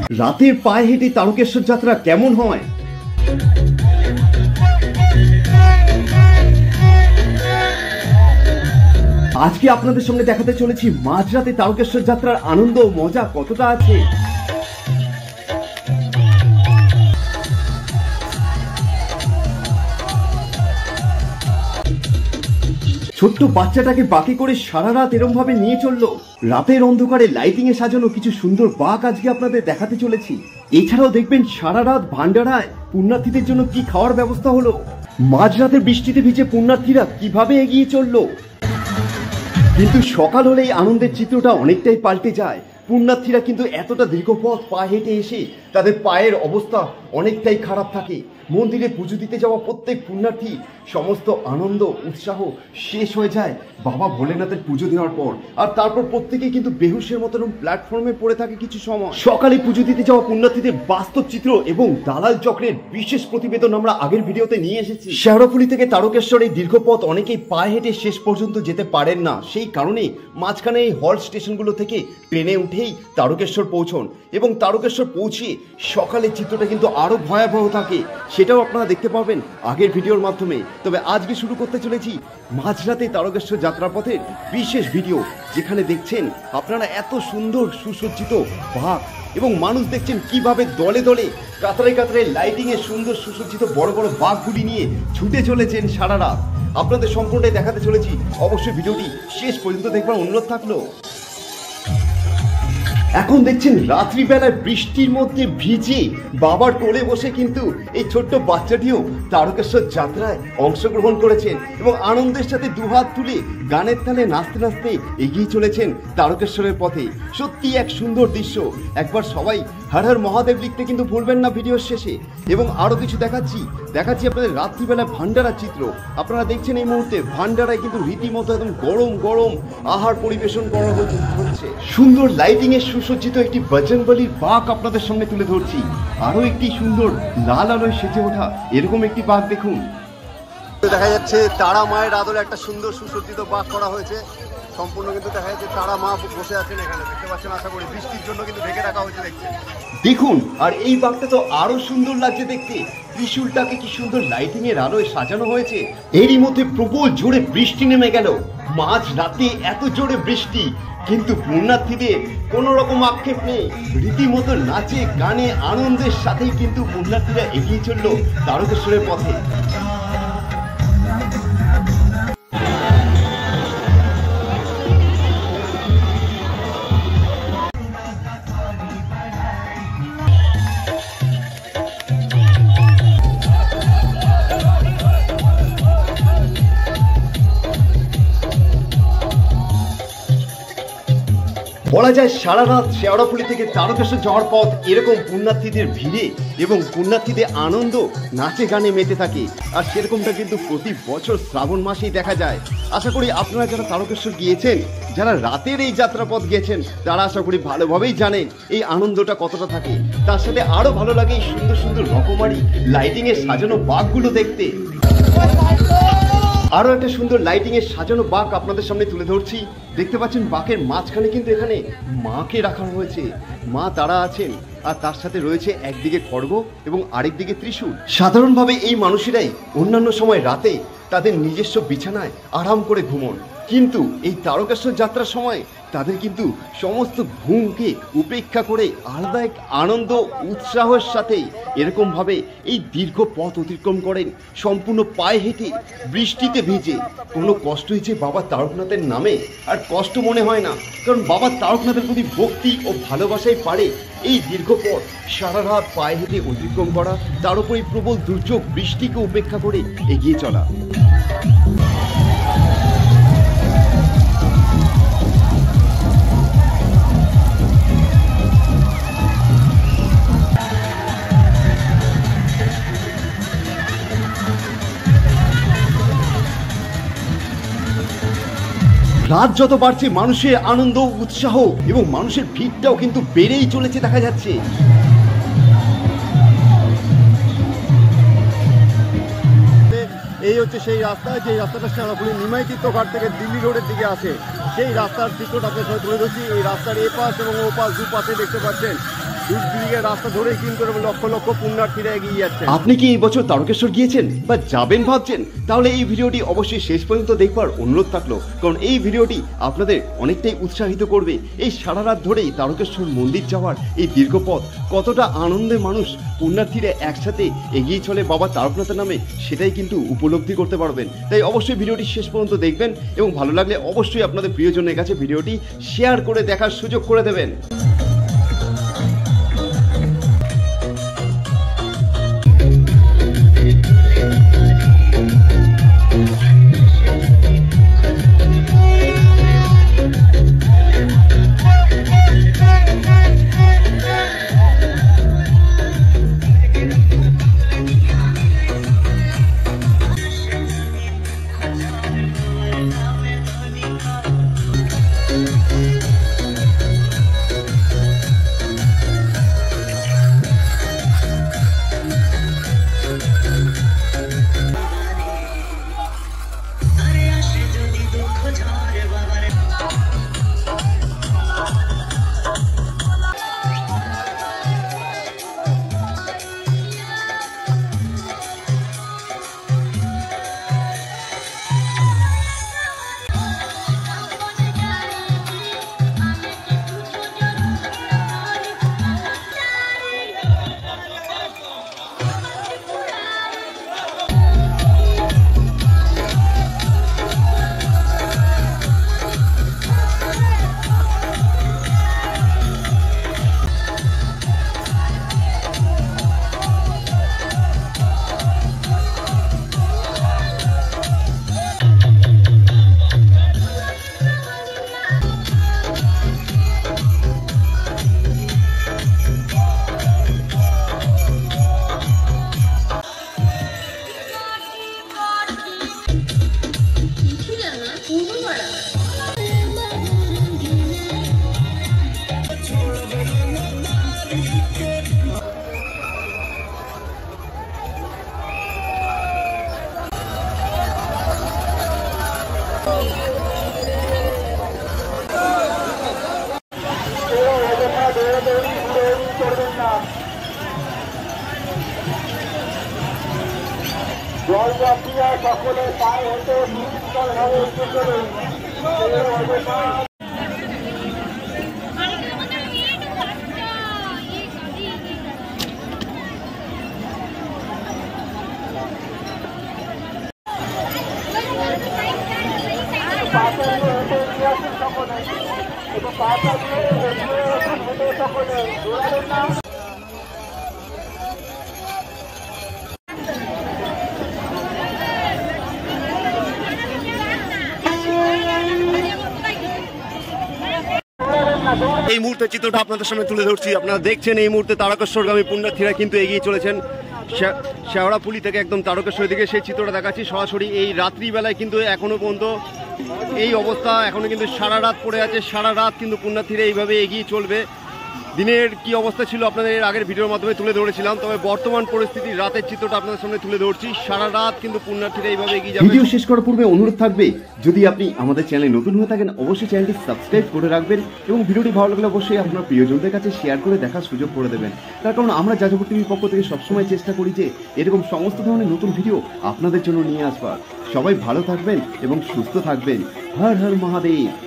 রাতের পায়ে হেঁটে তারকেশ্বর যাত্রা কেমন হয়? আজকে আপনাদের সঙ্গে দেখাতে চলেছি মাঝরাতে তারকেশ্বর যাত্রার আনন্দ ও মজা কতটা আছে। ছোট্ট বাচ্চাটাকে বাঁকে করে সারা রাত এরম ভাবে নিয়ে চললো। রাতের অন্ধকারে লাইটিং এ সাজানো কিছু সুন্দর বাঁক আজকে আপনাদের দেখাতে চলেছি। এছাড়াও দেখবেন সারা রাত ভান্ডারায় পুণ্যার্থীদের জন্য কি খাওয়ার ব্যবস্থা হলো, মাঝরাতের বৃষ্টিতে ভিজে পুণ্যার্থীরা কিভাবে এগিয়ে চললো। কিন্তু সকাল হলেই আনন্দের চিত্রটা অনেকটাই পাল্টে যায়। পুণ্যার্থীরা কিন্তু এতটা দীর্ঘ পথ পা হেঁটে এসে তাদের পায়ের অবস্থা অনেকটাই খারাপ থাকে। মন্দিরে পুজো দিতে যাওয়া প্রত্যেক পুণ্যার্থী সমস্ত আনন্দ উৎসাহ শেষ হয়ে যায় বাবা ভোলেনাথের পুজো দেওয়ার পর। আর তারপর প্রত্যেকেই কিন্তু বেহুশের মতন প্ল্যাটফর্মে পড়ে থাকে কিছু সময়। সকালে পুজো দিতে যাওয়া পুণ্যার্থীদের বাস্তব চিত্র এবং দালাল চক্রের বিশেষ প্রতিবেদন আমরা আগের ভিডিওতে নিয়ে এসেছি। শেওড়াফুলি থেকে তারকেশ্বর এই দীর্ঘ পথ অনেকেই পায়ে হেঁটে শেষ পর্যন্ত যেতে পারেন না, সেই কারণে মাঝখানে এই হল্ট স্টেশনগুলো থেকে ট্রেনে উঠেই তারকেশ্বর পৌঁছন এবং তারকেশ্বর পৌঁছে সকালের চিত্রটা কিন্তু আরো ভয়াবহ থাকে, সেটাও আপনারা দেখতে পাবেন আগের ভিডিওর মাধ্যমে। তবে আজকে শুরু করতে চলেছি মাঝরাতে তারকেশ্বর যাত্রাপথের বিশেষ ভিডিও, যেখানে দেখছেন আপনারা এত সুন্দর সুসজ্জিত বাঁক এবং মানুষ দেখছেন কিভাবে দলে দলে কাতারে কাতারে লাইটিং এ সুন্দর সুসজ্জিত বড় বড় বাঁকগুলি নিয়ে ছুটে চলেছেন সারা রাত। আপনাদের সম্পূর্ণটাই দেখাতে চলেছি, অবশ্যই ভিডিওটি শেষ পর্যন্ত দেখবার অনুরোধ থাকলো। এখন দেখছেন রাত্রিবেলায় বৃষ্টির মধ্যে ভিজে বাবার কোলে বসে কিন্তু এই ছোট্ট বাচ্চাটিও তারকেশ্বর যাত্রায় অংশগ্রহণ করেছেন এবং আনন্দের সাথে দুহাত তুলে গানের তালে নাচতে নাচতে এগিয়ে চলেছেন তারকেশ্বরের পথে। সত্যি এক সুন্দর দৃশ্য। একবার সবাই হর হর মহাদেব লিখতে কিন্তু ভুলবেন না ভিডিওর শেষে। এবং আরো কিছু দেখাচ্ছি আপনাদের রাত্রিবেলায় ভান্ডারার চিত্র। আপনারা দেখছেন এই মুহূর্তে ভান্ডারায় কিন্তু রীতিমতো একদম গরম গরম আহার পরিবেশন করা হচ্ছে। সুন্দর লাইটিং এর সুসজ্জিত একটি বজরংবলীর বাঁক আপনাদের সামনে তুলে ধরছি। আরো একটি সুন্দর লাল আলোয় সেজে ওঠা এরকম একটি বাঁক দেখুন। দেখা যাচ্ছে তারা মায়ের আদলে একটা সুন্দর সুসজ্জিত বাঁক করা হয়েছে। সম্পূর্ণ কিন্তু দেখা যাচ্ছে তারা মা বসে আছেন এখানে, দেখতে পাচ্ছেন। আশা করি বৃষ্টির জন্য কিন্তু ঢেকে রাখা হয়েছে, দেখছেন। দেখুন, আর এই বাঁকটা তো আরো সুন্দর লাগছে দেখতে। ত্রিশূলটাকে কি সুন্দর লাইটিং এর আলোয় সাজানো হয়েছে। এরই মধ্যে প্রবল জোরে বৃষ্টি নেমে গেল। মাঝ রাতে এত জোরে বৃষ্টি, কিন্তু পুণ্যার্থীদের কোনো রকম আক্ষেপ নেই। রীতিমতো নাচে গানে আনন্দের সাথেই কিন্তু পুণ্যার্থীরা এগিয়ে চলল তারকেশ্বরের পথে। বলা যায় সারা রাত শেওড়াফুলি থেকে তারকেশ্বর যাওয়ার পথ এরকম পুণ্যার্থীদের ভিড়ে এবং পুণ্যার্থীদের আনন্দ নাচে গানে মেতে থাকে। আর সেরকমটা কিন্তু প্রতি বছর শ্রাবণ মাসেই দেখা যায়। আশা করি আপনারা যারা তারকেশ্বর গিয়েছেন, যারা রাতের এই যাত্রাপথ গিয়েছেন, তারা আশা করি ভালোভাবেই জানেন এই আনন্দটা কতটা থাকে। তার সাথে আরো ভালো লাগে এই সুন্দর সুন্দর রকমারি লাইটিং এর সাজানো বাঁকগুলো দেখতে। আরো একটা সুন্দর লাইটিং এর সাজানো বাঁক আপনাদের সামনে তুলে ধরছি। দেখতে পাচ্ছেন বাঁকের মাঝখানে কিন্তু এখানে মাকে রাখা হয়েছে। মা তারা আছেন আর তার সাথে রয়েছে একদিকে খড়গ এবং আরেকদিকে ত্রিশূল। সাধারণভাবে এই মানুষেরাই অন্যান্য সময় রাতে তাদের নিজস্ব বিছানায় আরাম করে ঘুমন, কিন্তু এই তারকেশ্বর যাত্রার সময় তাদের কিন্তু সমস্ত ঘুমকে উপেক্ষা করে আলাদা এক আনন্দ উৎসাহের সাথে এরকম ভাবে এই দীর্ঘ পথ অতিক্রম করেন সম্পূর্ণ পায়ে হেঁটে বৃষ্টিতে ভিজে। কোনো কষ্ট হয়েছে বাবা তারকনাথের নামে আর কষ্ট মনে হয় না, কারণ বাবা তারকনাথের প্রতি ভক্তি ও ভালোবাসাই পারে এই দীর্ঘ পথ সারা রাত পায়ে হেঁটে অতিক্রম করা, তার উপরে প্রবল দুর্যোগ বৃষ্টিকে উপেক্ষা করে এগিয়ে চলা। রাত যত বাড়ছে মানুষের আনন্দ উৎসাহ এবং মানুষের ভিড়টাও কিন্তু বেড়েই চলেছে দেখা যাচ্ছে। এই হচ্ছে সেই রাস্তা, যে রাস্তাটা শেওড়াফুলি নিমাইতীর্থ ঘাট থেকে দিল্লি রোডের দিকে আসে। সেই রাস্তার চিত্রটা আপনাদের তুলে ধরছি। এই রাস্তার এপাশ এবং ওপাশ দুপাশে দেখতে পাচ্ছেন দুদিকে রাস্তা ধরেই কিন্তু লক্ষ লক্ষ পুণ্যার্থীরা এগিয়ে যাচ্ছে। আপনি কি এই বছর তারকেশ্বর গিয়েছেন বা যাবেন ভাবছেন? তাহলে এই ভিডিওটি অবশ্যই শেষ পর্যন্ত দেখবার অনুরোধ থাকলো, কারণ এই ভিডিওটি আপনাদের অনেকটাই উৎসাহিত করবে এই সারা রাত ধরেই তারকেশ্বর মন্দির যাওয়ার এই দীর্ঘ পথ কতটা আনন্দে মানুষ পুণ্যার্থীরা একসাথে এগিয়ে চলে বাবা তারকনাথের নামে, সেটাই কিন্তু উপলব্ধি করতে পারবেন। তাই অবশ্যই ভিডিওটি শেষ পর্যন্ত দেখবেন এবং ভালো লাগলে অবশ্যই আপনাদের প্রিয়জনের কাছে ভিডিওটি শেয়ার করে দেখার সুযোগ করে দেবেন। জলযাত্রীরা সকলে পায়ে হেঁটে সুশৃঙ্খলভাবে উঠে চলুন। এই মুহূর্তে চিত্রটা আপনাদের সামনে তুলে ধরছি। আপনারা দেখছেন এই মুহূর্তে তারকেশ্বরগামী পুণ্যার্থীরা কিন্তু এগিয়ে চলেছেন শেওড়াফুলি থেকে একদম তারকেশ্বরের দিকে। সেই চিত্রটা দেখাচ্ছি সরাসরি এই রাত্রিবেলায় কিন্তু এখনো পর্যন্ত এই অবস্থা, এখনো কিন্তু সারা রাত পড়ে আছে। সারা রাত কিন্তু পুণ্যার্থীরা এইভাবে এগিয়ে চলবে। দিনের কি অবস্থা ছিল আপনাদের এর আগের ভিডিওর মাধ্যমে তুলে ধরেছিলাম, তবে বর্তমান পরিস্থিতি রাতের চিত্রটা আপনাদের সামনে তুলে ধরছি। সারা রাত কিন্তু পুণ্যার্থীরা এইভাবে এগিয়ে যাবে। ভিডিও শেষ করার পূর্বে অনুরোধ থাকবে, যদি আপনি আমাদের চ্যানেলে নতুন হয়ে থাকেন অবশ্যই চ্যানেলটি সাবস্ক্রাইব করে রাখবেন এবং ভিডিওটি ভালো লাগলে অবশ্যই আপনার প্রিয়জনদের কাছে শেয়ার করে দেখার সুযোগ করে দেবেন। তার কারণ আমরা যাযাবর টিভির পক্ষ থেকে সবসময় চেষ্টা করি যে এরকম সমস্ত ধরনের নতুন ভিডিও আপনাদের জন্য নিয়ে আসবার। সবাই ভালো থাকবেন এবং সুস্থ থাকবেন। হর হর মহাদেব।